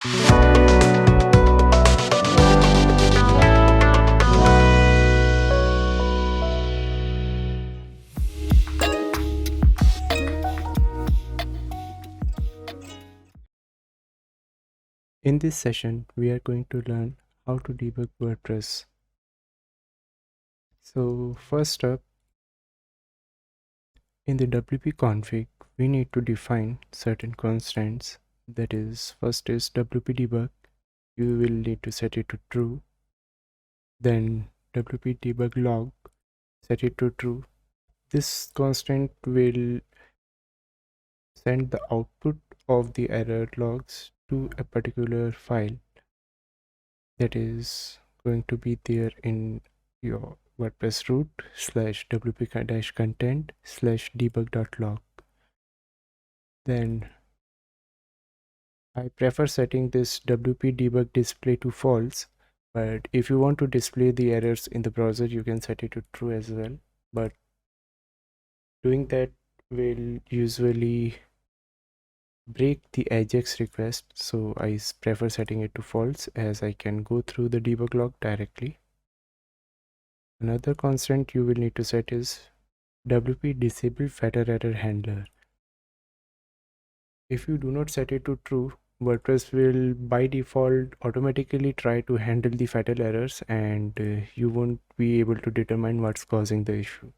In this session, we are going to learn how to debug WordPress. So first up, in the WP config, we need to define certain constants. That is, first is WP debug. You will need to set it to true. Then WP debug log, set it to true. This constant will send the output of the error logs to a particular file that is going to be there in your WordPress root /wp-content/debug.log. Then I prefer setting this WP debug display to false, but if you want to display the errors in the browser, you can set it to true as well. But doing that will usually break the AJAX request, so I prefer setting it to false as I can go through the debug log directly. Another constant you will need to set is WP disable fatal error handler. If you do not set it to true, WordPress will by default automatically try to handle the fatal errors, and you won't be able to determine what's causing the issue.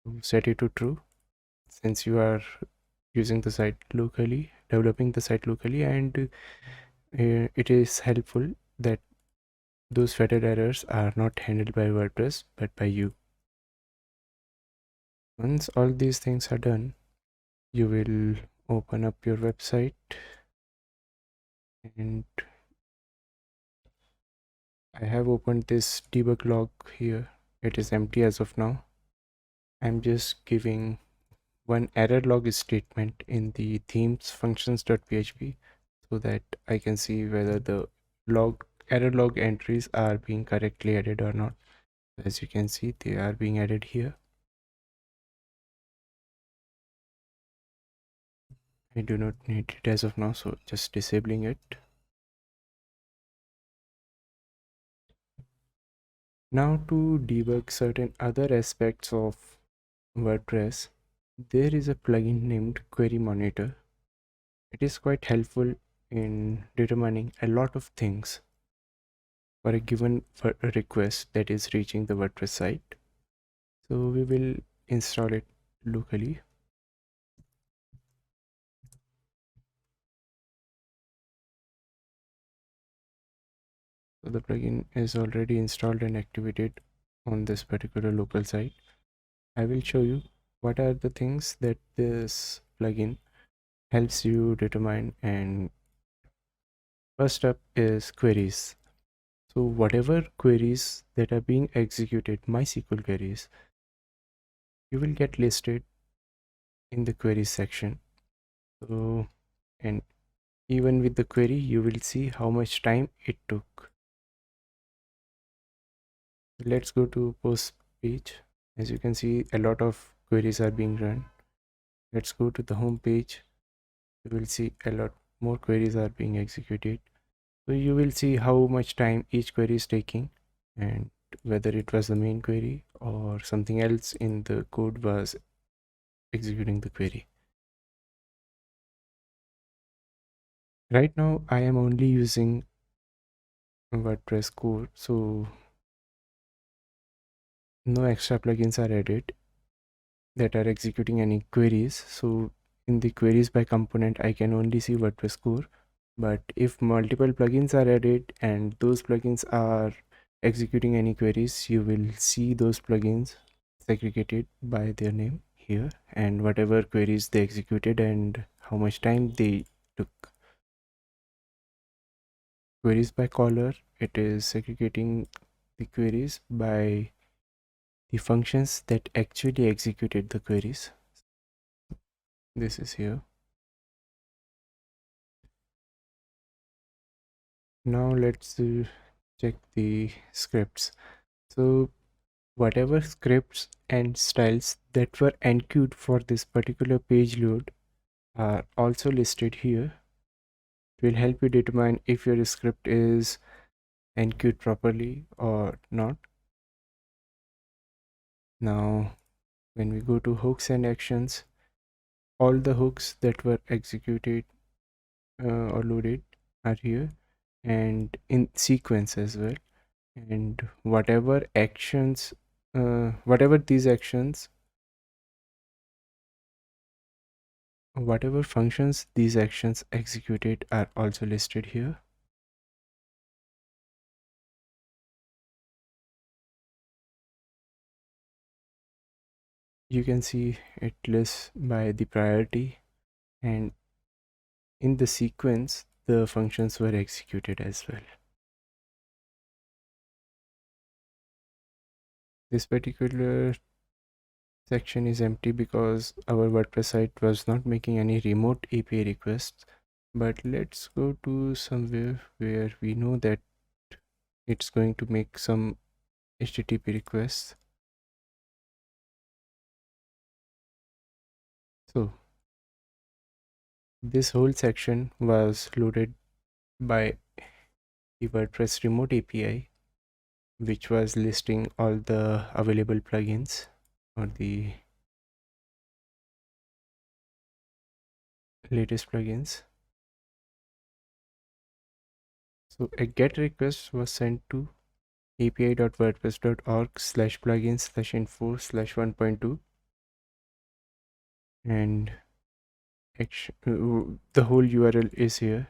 So set it to true since you are using the site locally, developing the site locally, and it is helpful that those fatal errors are not handled by WordPress but by you. Once all these things are done, you will open up your website and I have opened this debug log here. It is empty as of now. I'm just giving one error log statement in the themes functions.php so that I can see whether the error log entries are being correctly added or not. As you can see, they are being added here. I do not need it as of now, so just disabling it. Now to debug certain other aspects of WordPress, there is a plugin named Query Monitor. It is quite helpful in determining a lot of things for a given request that is reaching the WordPress site. So we will install it locally. So the plugin is already installed and activated on this particular local site. I will show you what are the things that this plugin helps you determine. And first up is queries. So whatever queries that are being executed, MySQL queries, you will get listed in the queries section. So, and even with the query, you will see how much time it took. Let's go to post page. As you can see, a lot of queries are being run. Let's go to the home page. You will see a lot more queries are being executed. So you will see how much time each query is taking and whether it was the main query or something else in the code was executing the query. Right now I am only using WordPress core, so no extra plugins are added that are executing any queries. So in the queries by component I can only see WordPress core, but if multiple plugins are added and those plugins are executing any queries, you will see those plugins segregated by their name here and whatever queries they executed and how much time they took. Queries by caller, it is segregating the queries by the functions that actually executed the queries. This is here. Now let's check the scripts. So whatever scripts and styles that were enqueued for this particular page load are also listed here. will help you determine if your script is enqueued properly or not. Now, when we go to hooks and actions, all the hooks that were executed or loaded are here and in sequence as well. And whatever actions, whatever functions these actions executed are also listed here. You can see it lists by the priority, and in the sequence the functions were executed as well. This particular section is empty because our WordPress site was not making any remote API requests. But let's go to somewhere where we know that it's going to make some HTTP requests. So this whole section was loaded by the WordPress remote API, which was listing all the available plugins or the latest plugins. So a GET request was sent to api.wordpress.org/plugins/info/1.2, and the whole URL is here.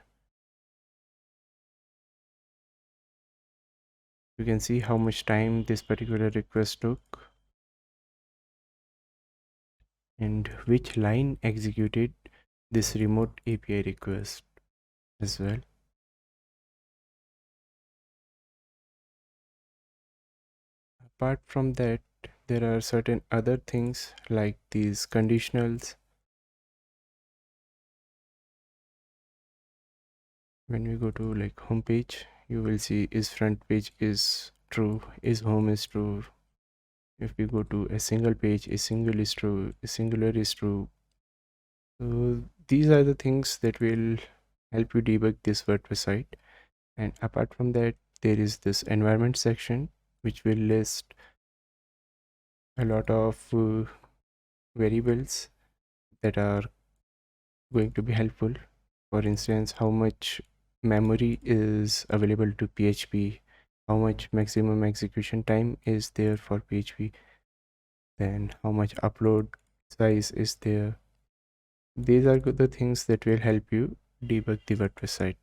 You can see how much time this particular request took and which line executed this remote API request as well. Apart from that, there are certain other things like these conditionals. When we go to like home page, you will see is front page is true, is home is true. If we go to a single page, a single is true, a singular is true. So these are the things that will help you debug this WordPress site. And apart from that, there is this environment section which will list a lot of variables that are going to be helpful. For instance, how much memory is available to PHP, how much maximum execution time is there for PHP, then how much upload size is there. These are the things that will help you debug the WordPress site.